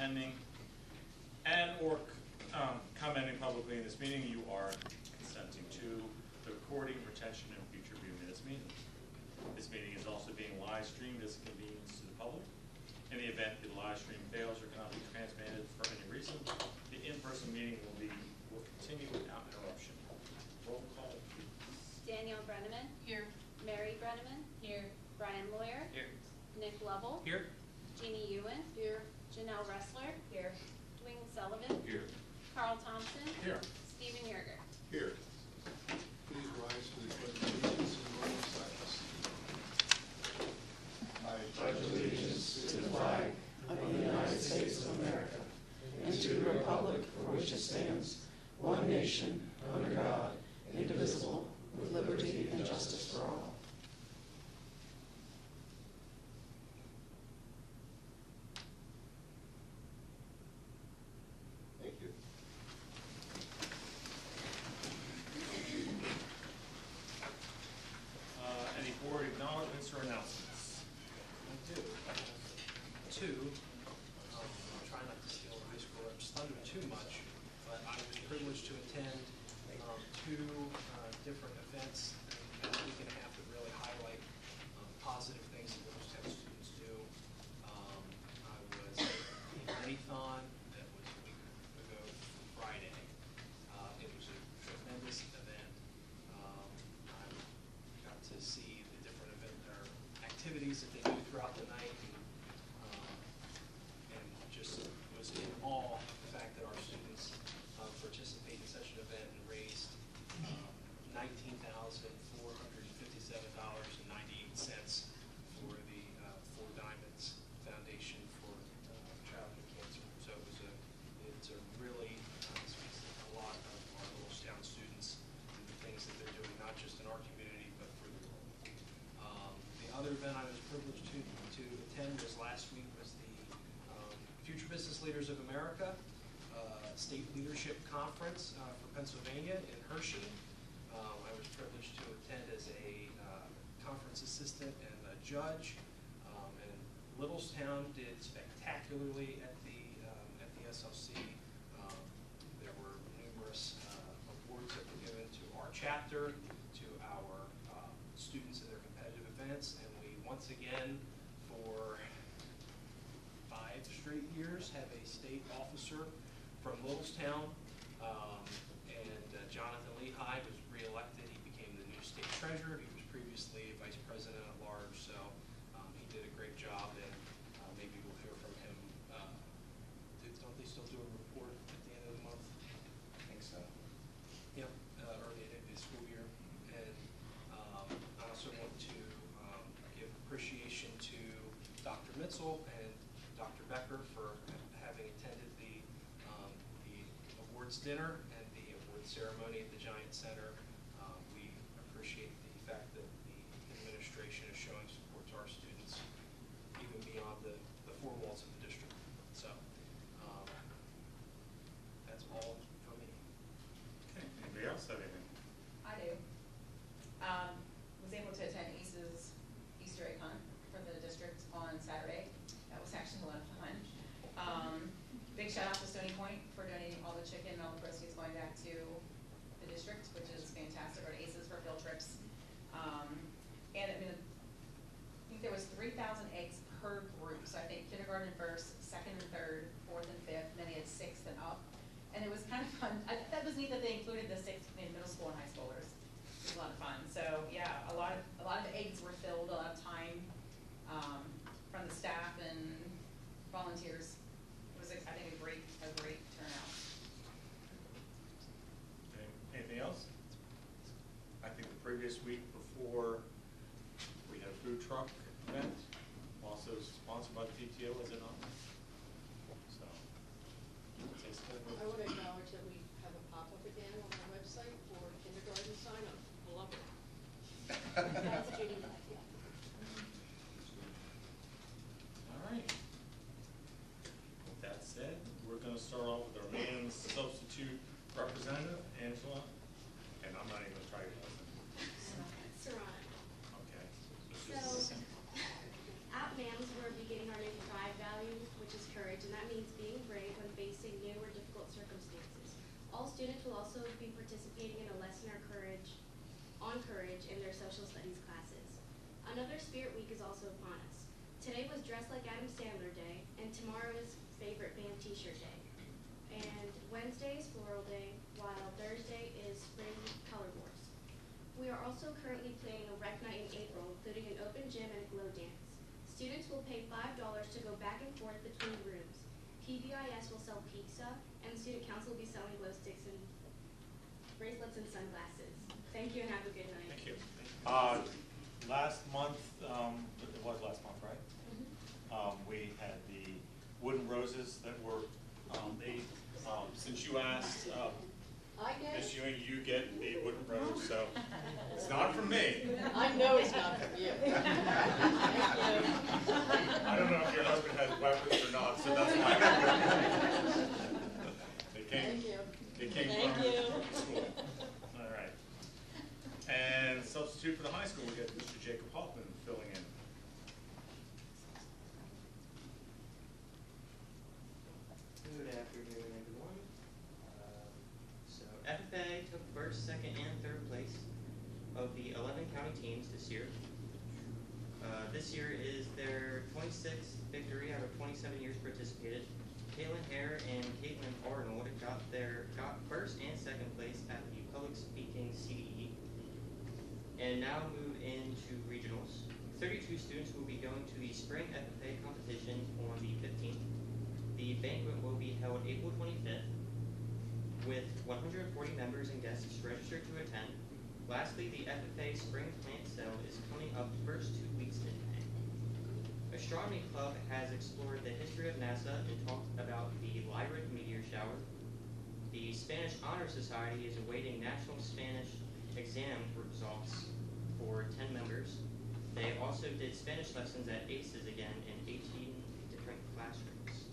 attending and or commenting publicly in this meeting, you are consenting to the recording, retention, and future viewing of this meeting. This meeting is also being live streamed as a convenience to the public. In the event the live stream fails or cannot be transmitted for any reason, the in-person meeting will continue without interruption. Roll call, please. Danielle Brenneman. Here. Mary Brenneman. Here. Brian Lawyer. Here. Nick Lovell. Here. Jeannie Ewan. Here. Janelle Ressler. Here. Dwayne Sullivan. Here. Carl Thompson. Here. Stephen Yerger. Here. Please rise for the pledge of allegiance and roll of silence. I pledge allegiance to the flag of the United States of America and to the republic for which it stands, one nation, under God, indivisible, with liberty and justice for all. Thank you. Any board acknowledgements or announcements? I do. Two. I'll try not to steal the high school reps' thunder too much, but I was privileged to attend two different events in the past week and a half that really highlight positive things that Littlestown students do. I was in Lathan, that was a week ago Friday. It was a tremendous event. I got to see the different activities that they do throughout the night, and just was in awe of the fact that our students participate in such an event and raised $19,457.98 for the Four Diamonds Foundation for Childhood Cancer. So it's a really speaks a lot of our Littlestown students and the things that they're doing, not just in our community, but for the world. The other event I was privileged to attend was last week was the Future Business Leaders of America State Leadership Conference for Pennsylvania in Hershey. I was privileged to attend as a conference assistant and a judge. And Littlestown did spectacularly at the SLC. There were numerous awards that were given to our chapter, to our students in their competitive events, and we once again, for 5 straight years, have a state officer from Littlestown. Jonathan Lehigh was re-elected. He became the new state treasurer. He was previously vice president at large, so he did a great job, and maybe we'll hear from him. Don't they still do a report at the end of the month? I think so. Yep, or the school year. And I also want to give appreciation to Dr. Mitzel and Dr. Becker for having attended the awards dinner and the awards ceremony at the Giant Center. We appreciate the fact that the administration is showing support to our students even beyond the four walls of the district. So that's all for me. Okay, anybody else have anything? I do. Was able to attend ACE's Easter egg hunt for the district on Saturday. That was actually a lot of fun. Big shout out to Stony Point for donating all the chicken and all the proceeds going back to the district, which is fantastic, or to ACES for field trips. And I mean, I think there was 3,000 eggs per group. So I think kindergarten first, second and third, fourth and fifth, and then they had sixth and up. And it was kind of fun. That was neat that they included the sixth in middle school and high schoolers. It was a lot of fun. So yeah, a lot of eggs were filled, a lot of time from the staff and volunteers. It was, I think, a great turnout. Anything else? I think the previous week before, we had a food truck event, also sponsored by the PTO, is it not? So, I want to acknowledge that we have a pop-up again on our website for kindergarten sign-up. I love it. That's Judy, yeah. all right. With that said, we're going to start off with our main substitute representative, Angela, and I'm not even going to try to pronounce it. Sarana. Okay. So, at MAMS, we're beginning our new 5 value, which is courage, and that means being students will also be participating in a lesson on courage in their social studies classes. Another Spirit Week is also upon us. Today was Dress Like Adam Sandler Day, and tomorrow is Favorite Band T-shirt Day. And Wednesday is Floral Day, while Thursday is Spring Color Wars. We are also currently planning a rec night in April, including an open gym and a glow dance. Students will pay $5 to go back and forth between rooms. PBIS will sell pizza, and the student council will be selling glow sticks and bracelets and sunglasses. Thank you and have a good night. Thank you. Last month, it was last month, right? We had the wooden roses that were made. Since you asked, I get Ms. it. Ewing, you get the wooden rose, so it's not from me. I know it's not from you. Thank you. I don't know if your husband has weapons or not, so that's why. Thank you. They came Thank from you. the school. All right. And substitute for the high school, we get Mr. Jacob Hoffman filling in. Good afternoon, everyone. So FFA took first, second, and third place of the 11 county teams this year. This year is their 26th victory out of 27 years participated. Caitlin Hare and Caitlin Arnold got first and second place at the public speaking CDE, and now move into regionals. 32 students will be going to the spring FFA competition on the 15th. The banquet will be held April 25th, with 140 members and guests registered to attend. Lastly, the FFA spring plant sale is coming up the first 2 weeks in May. Astronomy Club has explored the history of NASA and talked about the Lyra meteor shower. The Spanish Honor Society is awaiting national Spanish exam results for 10 members. They also did Spanish lessons at ACES again in 18 different classrooms.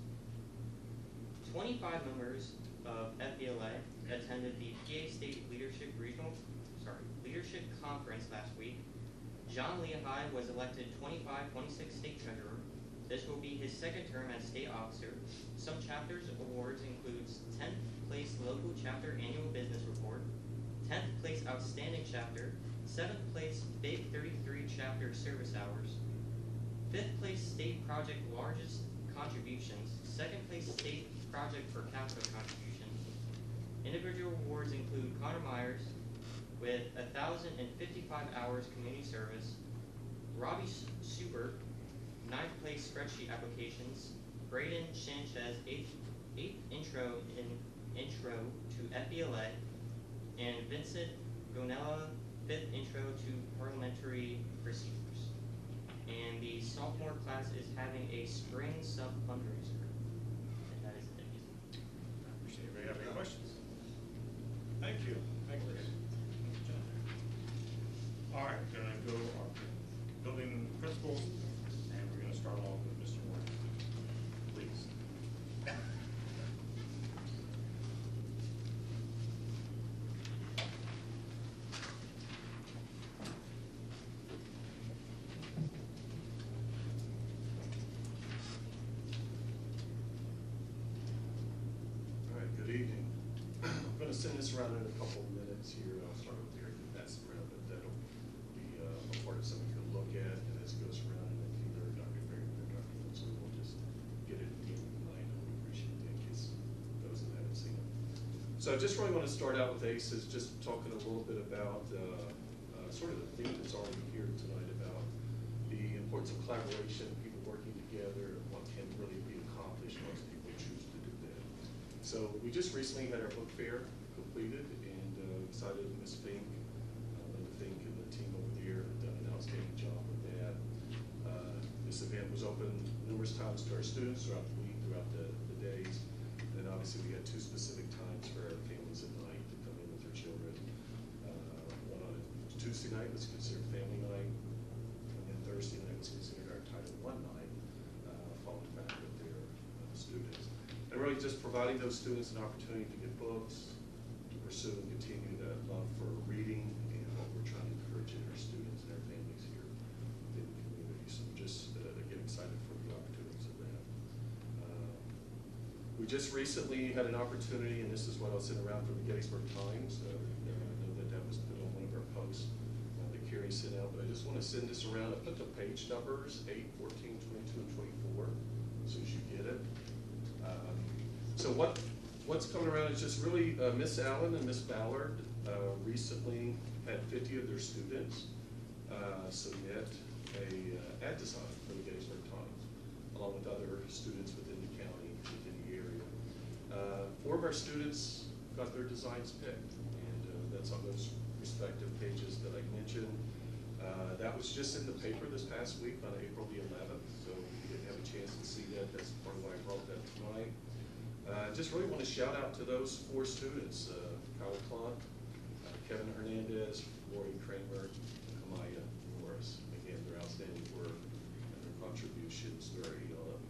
25 members of FBLA attended the PA State Leadership Conference last week. John Leahigh was elected 25-26 state treasurer. This will be his second term as state officer. Some chapters awards includes 10th place local chapter annual business report, 10th place outstanding chapter, 7th place Big 33 chapter service hours, 5th place state project largest contributions, 2nd place state project per capita contribution. Individual awards include Connor Myers with 1,055 hours community service, Robbie Subert, 9th place spreadsheet applications, Braden Sanchez, 8th intro to FBLA, and Vincent Gonella, 5th intro to parliamentary procedures. And the sophomore class is having a spring sub fundraiser. And that is it. Appreciate it. Anybody have any questions? Thank you. Thank you. All right, we're going to go our building principals, and we're going to start off with Mr. Warren. Please. All right, good evening. I'm going to send this around in a couple of minutes here. I'll start with Derek and pass it around, but that'll be a part of something you can look at, and as it goes around, and if either Dr. Fairman or Dr. Wilson will just get it at the end of the night. I would appreciate that in case those that haven't seen it. So I just really want to start out with ACES, just talking a little bit about sort of the theme that's already here tonight about the importance of collaboration, people working together, and what can really be accomplished once people choose to do that. So we just recently had our book fair completed, and excited Ms. Fink, Linda Fink, and the team over there have done an outstanding job with that. This event was open numerous times to our students throughout the week, throughout the days, and obviously we had two specific times for our families at night to come in with their children. One on Tuesday night was considered family night, and then Thursday night was considered our Title I night, following back with their students. And really just providing those students an opportunity to get books, to pursue and continue that love for reading, and what we're trying to encourage in our students and our families here in the community. So just, again, excited for the opportunities of that. We just recently had an opportunity, and this is what I'll send around from the Gettysburg Times. I know that was put on one of our posts that Carrie sent out, but I just want to send this around. I put the page numbers, 8, 14, 22, and 24, as soon as you get it. So what's coming around is just really Miss Allen and Miss Ballard recently had 50 of their students submit a ad design for the Gettysburg Times, along with other students within the county, within the area. 4 of our students got their designs picked, and that's on those respective pages that I mentioned. That was just in the paper this past week on April the 11th, so if you didn't have a chance to see that, that's part of why I brought that tonight. Just really want to shout out to those 4 students, Kyle Klunk, Kevin Hernandez, Lori Kramer, and Kamaya Norris. Again, their outstanding work and their contributions to our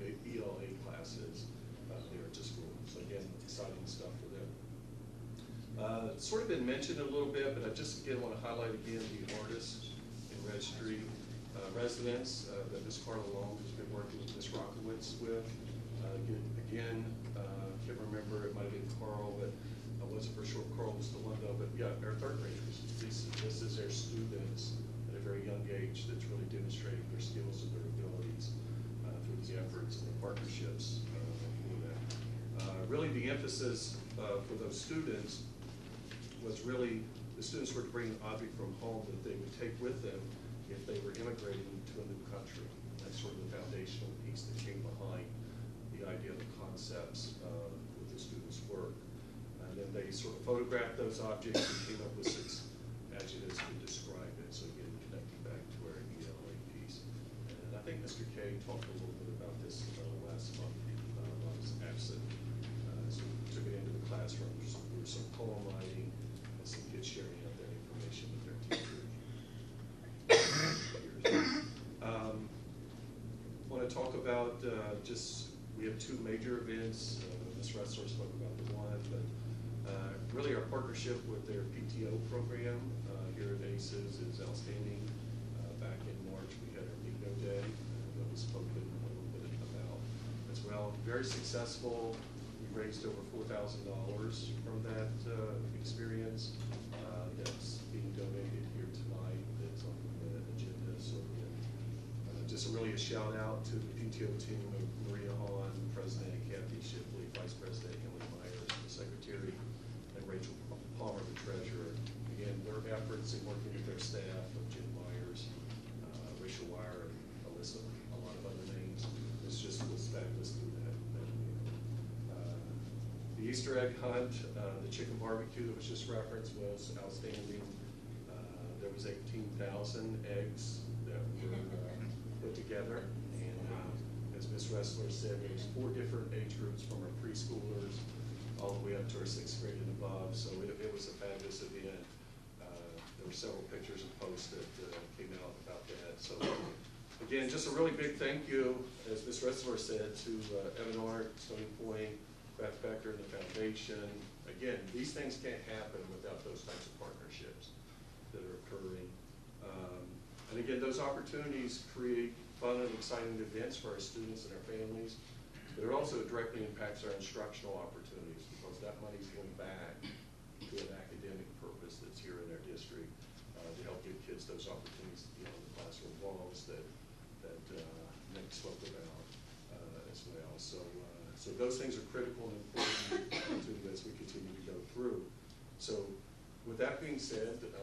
ELA classes there at the school. So again, exciting stuff for them. It's sort of been mentioned a little bit, but I just again want to highlight again the artists and registry residents that Ms. Carla Long has been working with Ms. Rockowitz with. Again, can't remember, it might have been Carl, but I wasn't for sure Carl was the one though, but yeah, our 3rd graders. This is their students at a very young age that's really demonstrating their skills and their abilities through the efforts and the partnerships for that. Really the emphasis for those students was really the students were to bring an object from home that they would take with them if they were immigrating to a new country. That's sort of the foundational piece that came behind the idea of the concepts with the students' work. And then they sort of photographed those objects and came up with 6 adjectives to describe it. So again, connecting back to our ELA piece. And I think Mr. K talked a little bit about this last month while I was absent. So we took it into the classrooms. There was some poem writing and some kids sharing out that information with their teachers. Want to talk about we have 2 major events. Ms. Ressler spoke about the one, but really our partnership with their PTO program here at ACES is outstanding. Back in March, we had our Bingo Day that was spoken a little bit about as well. Very successful. We raised over $4,000 from that experience. That's being donated here tonight. That's on the agenda. So just really a shout out to the PTO team of Maria Hahn, President Kathy Shipley, Vice President Emily Myers, the Secretary, and Rachel Palmer, the Treasurer. Again, their efforts in working with their staff of Jim Myers, Rachel Wire, Alyssa, a lot of other names. It's just was fabulous to do that. The Easter egg hunt, the chicken barbecue that was just referenced was outstanding. There was 18,000 eggs that were put together, and as Ms. Ressler said, there's 4 different age groups from our preschoolers all the way up to our 6th grade and above, so it was a fabulous event. There were several pictures and posts that came out about that. So again, just a really big thank you, as Ms. Ressler said, to Evan Art, Stony Point, Beth Becker, and the foundation. Again, these things can't happen without those types of partnerships that are occurring. And again, those opportunities create fun and exciting events for our students and our families, but it also directly impacts our instructional opportunities because that money is going back to an academic purpose that's here in our district to help give kids those opportunities beyond the classroom walls that Nick spoke about as well. So those things are critical and important as we continue to go through. So with that being said, the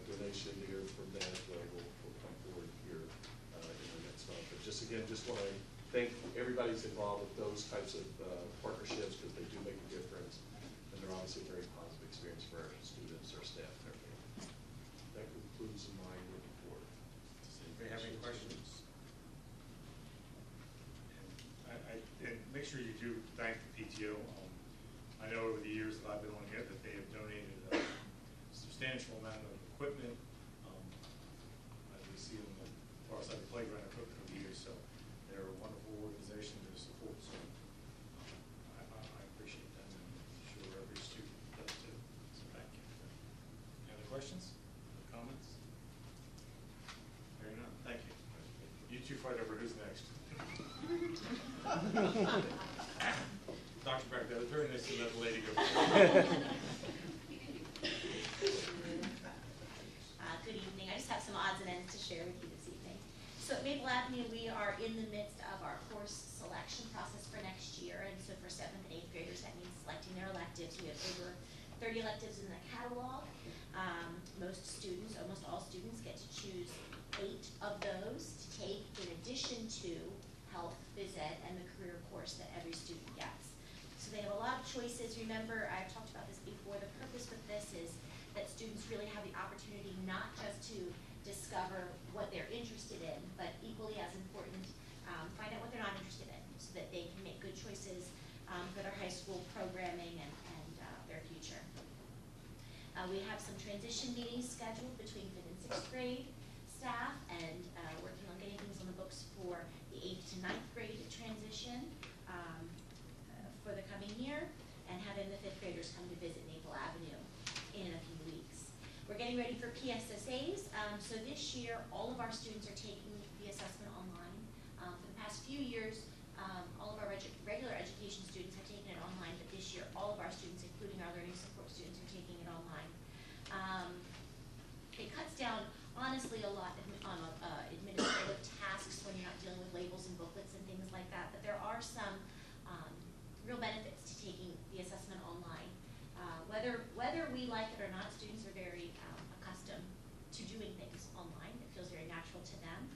donation here from that will come forward here in the next month. But just again, just want to thank everybody who's involved with those types of partnerships because they do make a difference, and they're obviously a very positive experience for our students, our staff, and our families. That concludes my report. Does anybody have any questions? And make sure you do thank the PTO. I know over the years that I've been on here that they have donated a substantial amount of equipment. As we see on the far side of the playground equipment over the years, so they're a wonderful organization to support. So I appreciate that, and I'm sure every student does too. So thank you. Any other questions, comments? Hearing none. Thank you. You two fight over who's next. let the lady go first. Good evening. I just have some odds and ends to share with you this evening. So at Maple Avenue, we are in the midst of our course selection process for next year. And so for 7th and 8th graders, that means selecting their electives. We have over 30 electives in the catalog. Most students, almost all students, get to choose 8 of those to take in addition to health, phys ed, and the career course that every student gets. So they have a lot of choices. Remember, I've talked about this before, the purpose with this is that students really have the opportunity not just to discover what they're interested in, but equally as important, find out what they're not interested in so that they can make good choices for their high school programming and their future. We have some transition meetings scheduled between 5th and 6th grade staff and working on getting things on the books for the 8th to 9th grade transition for the coming year, and having the 5th graders come to visit Maple Avenue in a few weeks. We're getting ready for PSSAs. So this year, all of our students are taking the assessment online. For the past few years, all of our regular education students have taken it online, but this year, all of our students, including our learning support students, are taking it online. It cuts down, honestly, a lot on administrative tasks when you're not dealing with labels and booklets and things like that, but there are some real benefits to taking the assessment online. Whether we like it or not, students are very accustomed to doing things online. It feels very natural to them.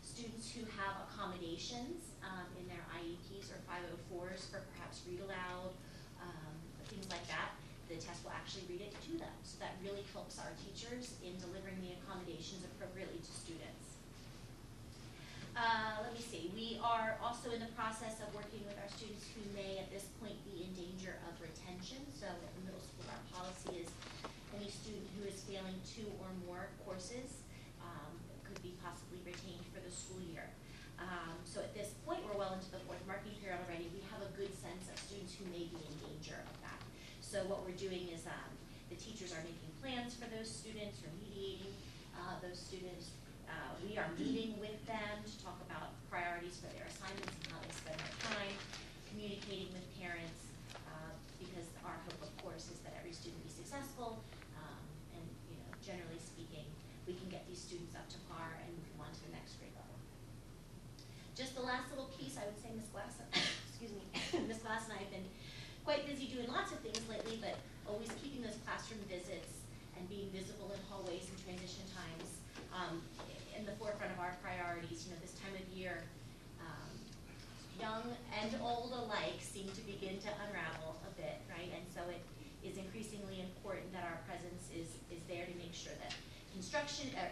Students who have accommodations in their IEPs or 504s for perhaps read aloud, things like that, the test will actually read it to them. So that really helps our teachers in delivering the accommodations appropriately to students. Let me see. We are also in the process of working with our students who may at this point be in danger of retention. So at the middle school, our policy is any student who is failing 2 or more courses could be possibly retained for the school year. So at this point, we're well into the 4th marking period already. We have a good sense of students who may be in danger of that. So what we're doing is the teachers are making plans for those students, remediating those students. We are meeting with them to talk about priorities for their assignments and how they spend their time, communicating with parents, because our hope, of course, is that every student be successful, and generally speaking, we can get these students up to par and move them on to the next grade level. Just the last little piece, I would say Ms. Glass, excuse me, Ms. Glass and I have been quite busy doing lots of things lately, but always keeping those classroom visits and being visible in hallways and transition times in the forefront of our priorities. This time of year, young and old alike seem to begin to unravel a bit, right? And so it is increasingly important that our presence is there to make sure that instruction, yeah,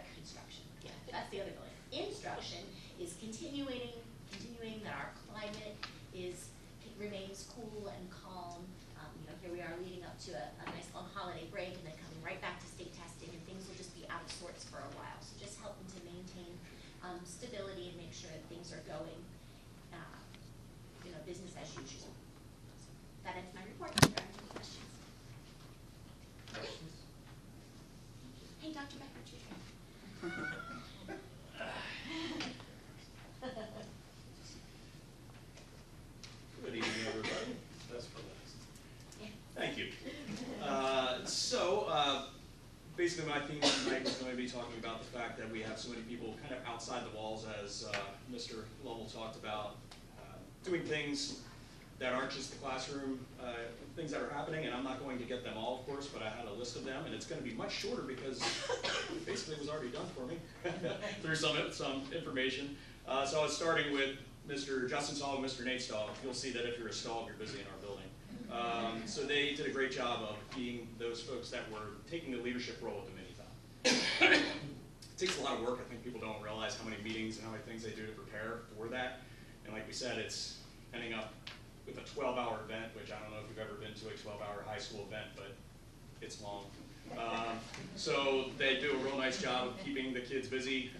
that's the other building. Instruction is continuing, that our climate remains cool and calm. Here we are leading up to a nice long holiday break and then coming right back to state testing, and things will just be out of sorts for a while. So just helping to maintain stability and make sure that things are going, business as usual. So that ends my report. Are there any questions? Questions? Hey, Dr. Becker, it's your turn. Good evening, everybody. That's for last. Yeah. Thank you. Basically my theme tonight is going to be talking about the fact that we have so many people kind of outside the walls, as Mr. Lovell talked about, doing things that aren't just the classroom, things that are happening, and I'm not going to get them all, of course, but I had a list of them, and it's going to be much shorter because basically it was already done for me through some information. So I was starting with Mr. Justin Stahl and Mr. Nate Stahl. You'll see that if you're a Stahl, you're busy in our building. So they did a great job of being those folks that were taking the leadership role at the mini-thon. It takes a lot of work. I think people don't realize how many meetings and how many things they do to prepare for that. And like we said, it's ending up with a 12-hour event, which I don't know if you've ever been to a 12-hour high school event, but it's long. So they do a real nice job of keeping the kids busy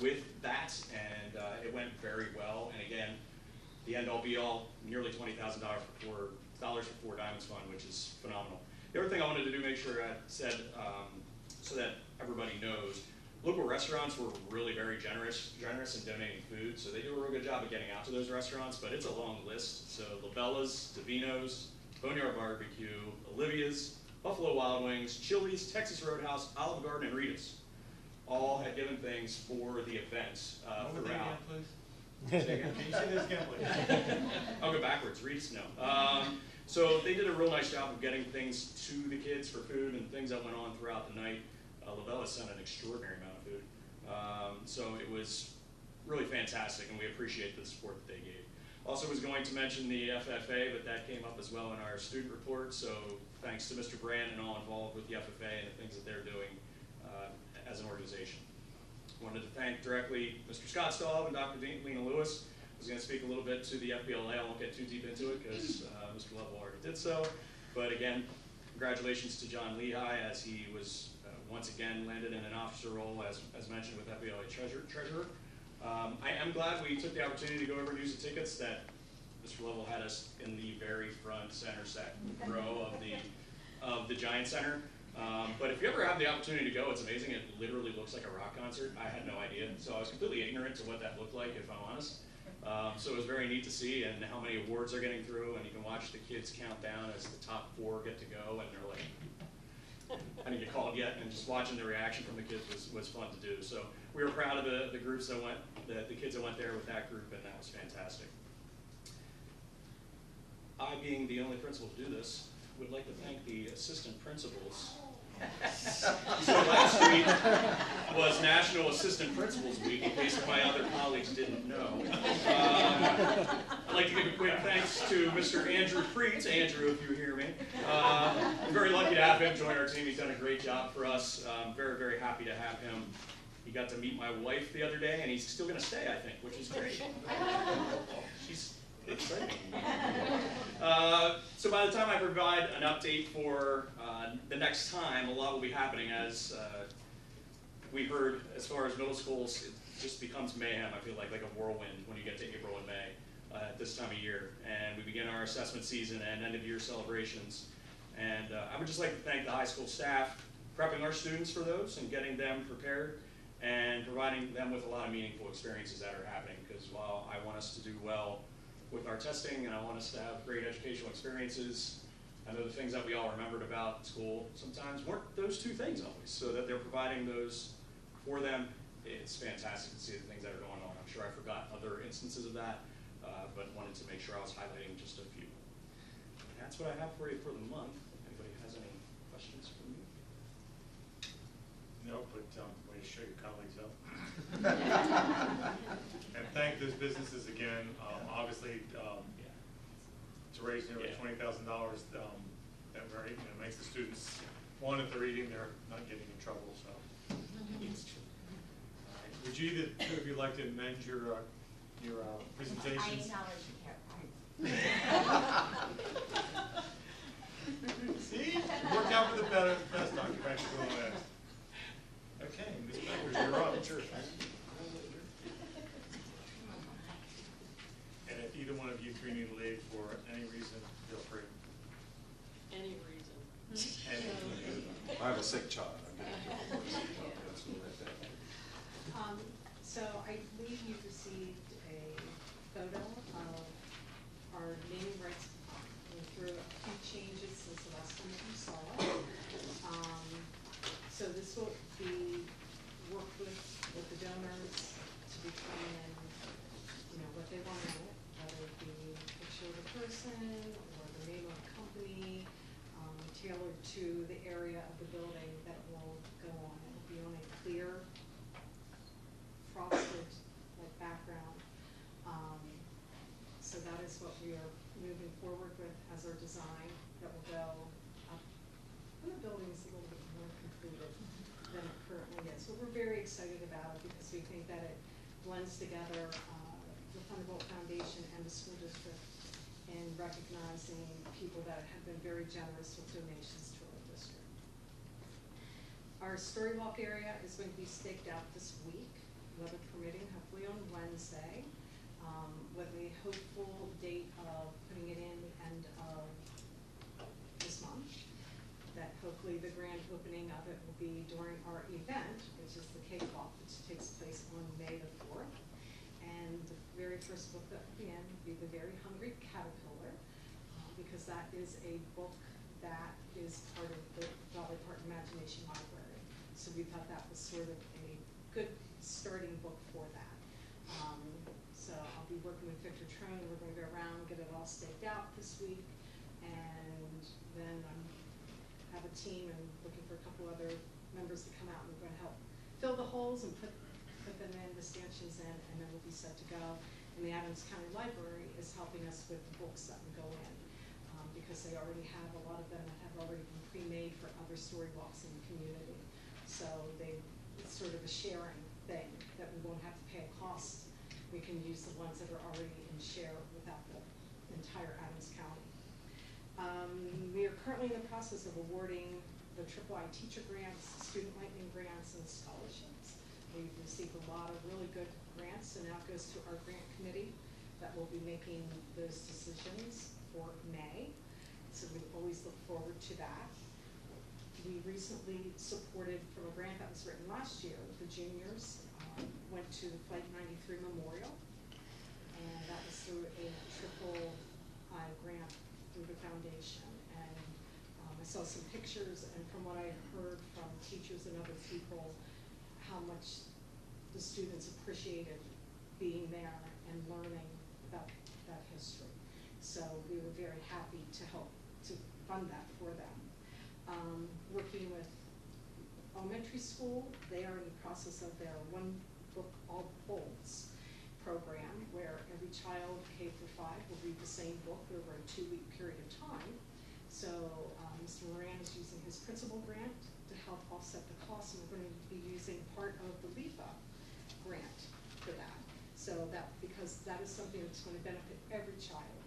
with that, and it went very well. And again, the end-all be-all, nearly $20,000 for 4 Diamonds Fund, which is phenomenal. The other thing I wanted to do, make sure I said, so that everybody knows, local restaurants were really very generous in donating food, so they do a real good job of getting out to those restaurants, but it's a long list. So Labella's, Davino's, Boneyard Barbecue, Olivia's, Buffalo Wild Wings, Chili's, Texas Roadhouse, Olive Garden, and Rita's. All had given things for the event throughout. Say again? Can you say this again, please? I'll go backwards. Rita's, no. So they did a real nice job of getting things to the kids for food and things that went on throughout the night. Lavella sent an extraordinary amount of food. So it was really fantastic, and we appreciate the support that they gave. Also was going to mention the FFA, but that came up as well in our student report. So thanks to Mr. Brand and all involved with the FFA and the things that they're doing as an organization. Wanted to thank directly Mr. Scott Staub and Dr. Lena Lewis. I was going to speak a little bit to the FBLA. I won't get too deep into it because Mr. Lovell already did so. But again, congratulations to John Lehigh as he was once again landed in an officer role as mentioned with FBLA treasurer. I am glad we took the opportunity to go over and use the tickets that Mr. Lovell had us in the very front center row of the Giant Center. But if you ever have the opportunity to go, it's amazing. It literally looks like a rock concert. I had no idea. So I was completely ignorant to what that looked like, if I'm honest. So it was very neat to see and how many awards are getting through. And you can watch the kids count down as the top 4 get to go. And they're like, I didn't get called yet. And just watching the reaction from the kids was fun to do. So we were proud of the groups that went, the kids that went there with that group. And that was fantastic. I, being the only principal to do this, would like to thank the assistant principals. So last week was National Assistant Principals Week, in case my other colleagues didn't know. I'd like to give a quick thanks to Mr. Andrew Preetz. Andrew, if you hear me. I'm very lucky to have him join our team. He's done a great job for us. Very, very happy to have him. He got to meet my wife the other day, and he's still going to stay, I think, which is great. She's exciting. So by the time I provide an update for the next time, a lot will be happening. As we heard, as far as middle schools, it just becomes mayhem, I feel like a whirlwind when you get to April and May at this time of year. And we begin our assessment season and end of year celebrations. And I would just like to thank the high school staff, prepping our students for those and getting them prepared and providing them with a lot of meaningful experiences that are happening. Because while I want us to do well with our testing and I want us to have great educational experiences, I know the things that we all remembered about school sometimes weren't those two things always. So that they're providing those for them, it's fantastic to see the things that are going on. I'm sure I forgot other instances of that, but wanted to make sure I was highlighting just a few. And that's what I have for you for the month. Anybody has any questions for me? No, but way to show your colleagues up. And thank those businesses again. Obviously, to raise nearly $20,000, that very, makes the students, one, if they're eating, they're not getting in trouble. So, would you either two of you like to amend your presentations? I acknowledge you, Carol. See, it worked out for the best, Dr. Patrick. Okay, Ms. Beckers, you're up. Sure. And if either one of you three need to leave for any reason, feel free. Any reason. Any reason. I have a sick child. So I believe you've received a photo of our naming rights. We threw a few changes since the last time that you saw it. So this will be worked with the donors to determine, what they want in it, whether it be a picture of a person or the name of a company, tailored to the area of the building that will go on. It will be on a clear frosted background. So that is what we are moving forward with as our design that will go up. And the building is a little bit more completed than it currently is. But we're very excited about it because we think that it blends together the Thunderbolt Foundation and the school district in recognizing people that have been very generous with donations to our district. Our story walk area is going to be staked out this week, weather permitting, hopefully on Wednesday, with a hopeful date of putting it in the end of this month. That hopefully the grand opening of it will be during our event, which is the cakewalk, which takes place on May the 4th. And the very first book that will be in will be The Very Hungry Caterpillar, because that that is a book that is part of the Dolly Parton Imagination Library. So we thought that was sort of a good starting book for that. So I'll be working with Victor Trone. We're going to go around, get it all staked out this week, and then have a team and looking for a couple other members to come out, and we're going to help fill the holes and put them in, the stanchions in, and then we'll be set to go. And the Adams County Library is helping us with the books that will go in, because they already have a lot of them that have already been pre-made for other story walks in the community. So it's sort of a sharing thing that we won't have to pay a cost. We can use the ones that are already in share without the entire Adams County. We are currently in the process of awarding the III teacher grants, student lightning grants, and scholarships. We've received a lot of really good grants, and now it goes to our grant committee that will be making those decisions for May. So we always look forward to that. We recently supported from a grant that was written last year with the juniors, went to the Flight 93 Memorial, and that was through a III grant through the foundation. And I saw some pictures, and from what I heard from teachers and other people, how much the students appreciated being there and learning about that history. So we were very happy to help to fund that for them. Working with elementary school, they are in the process of their One Book All Holds program, where every child K through 5 will read the same book over a 2-week period of time. So Mr. Moran is using his principal grant to help offset the cost, and we're going to be using part of the LIFA grant for that. So because that is something that's going to benefit every child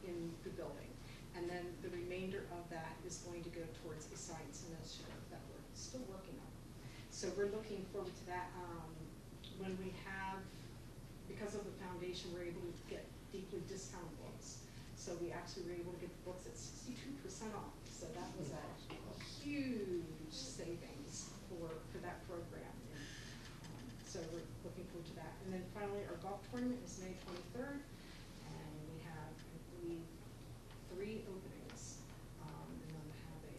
in the building. And then the remainder of that is going to go towards a science initiative that we're still working on. So we're looking forward to that. When we have, because of the foundation, we're able to get deeply discounted books. So we actually were able to get the books at 62% off. So that was a huge savings for that program. So we're looking forward to that. And then finally, our golf tournament is May 23rd. And we have, I believe, 3 openings, and then have a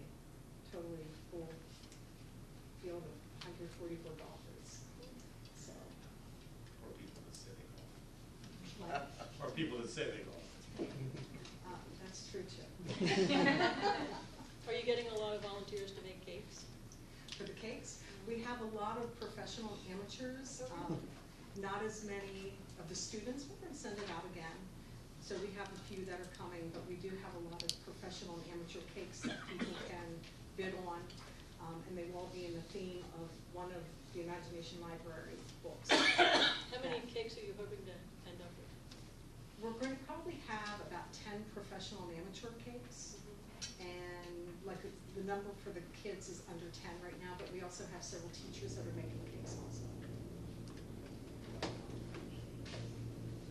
totally full field of 144 golfers. So. Or people that say they golf. What? Or people that say they golf. That's true too. Are you getting a lot of volunteers to make cakes? For the cakes, we have a lot of professional amateurs, not as many of the students. We're going to send it out again. So we have a few that are coming, but we do have a lot of professional and amateur cakes that people can bid on, and they will all be in the theme of one of the Imagination Library books. How many cakes are you hoping to end up with? We're going to probably have about 10 professional and amateur cakes, and like the number for the kids is under 10 right now, but we also have several teachers that are making cakes also.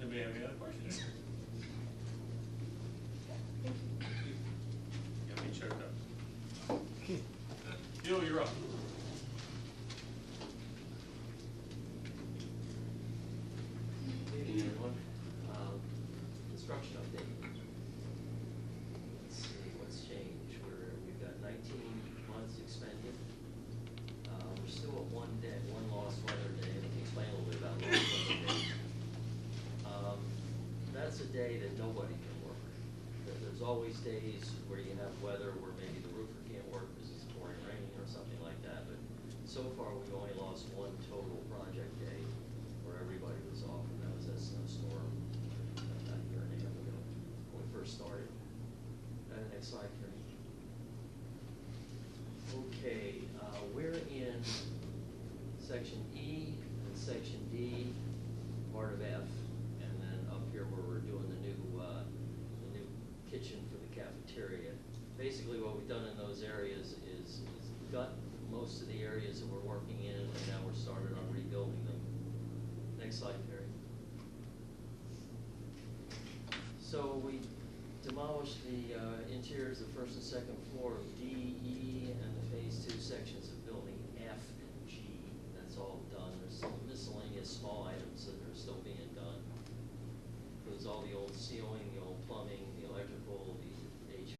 Anybody have any other questions? Got me choked up. Gil, you're up. Good evening, everyone. Construction update. Let's see what's changed. We've got 19 months expended. We're still at one lost weather day. Let me explain a little bit about lost weather day. That's a day that nobody can work. There's always days where you have weather where maybe the roofer can't work because it's pouring raining or something like that. But so far, we've only lost one total project day where everybody was off, and that was that snowstorm about a year and a half ago when we first started. Next slide, Carrie. Okay, we're in section E and section D, part of F, and then up here where we're doing the new kitchen for the cafeteria. Basically, what we've done in those areas is gut most of the areas that we're working in, and now we're started on rebuilding them. Next slide, Carrie. So we demolished the interiors of the first and second floor of D, E, and the phase 2 sections of building F and G. That's all done. There's some miscellaneous small items that are still being done. Includes all the old ceiling, the old plumbing,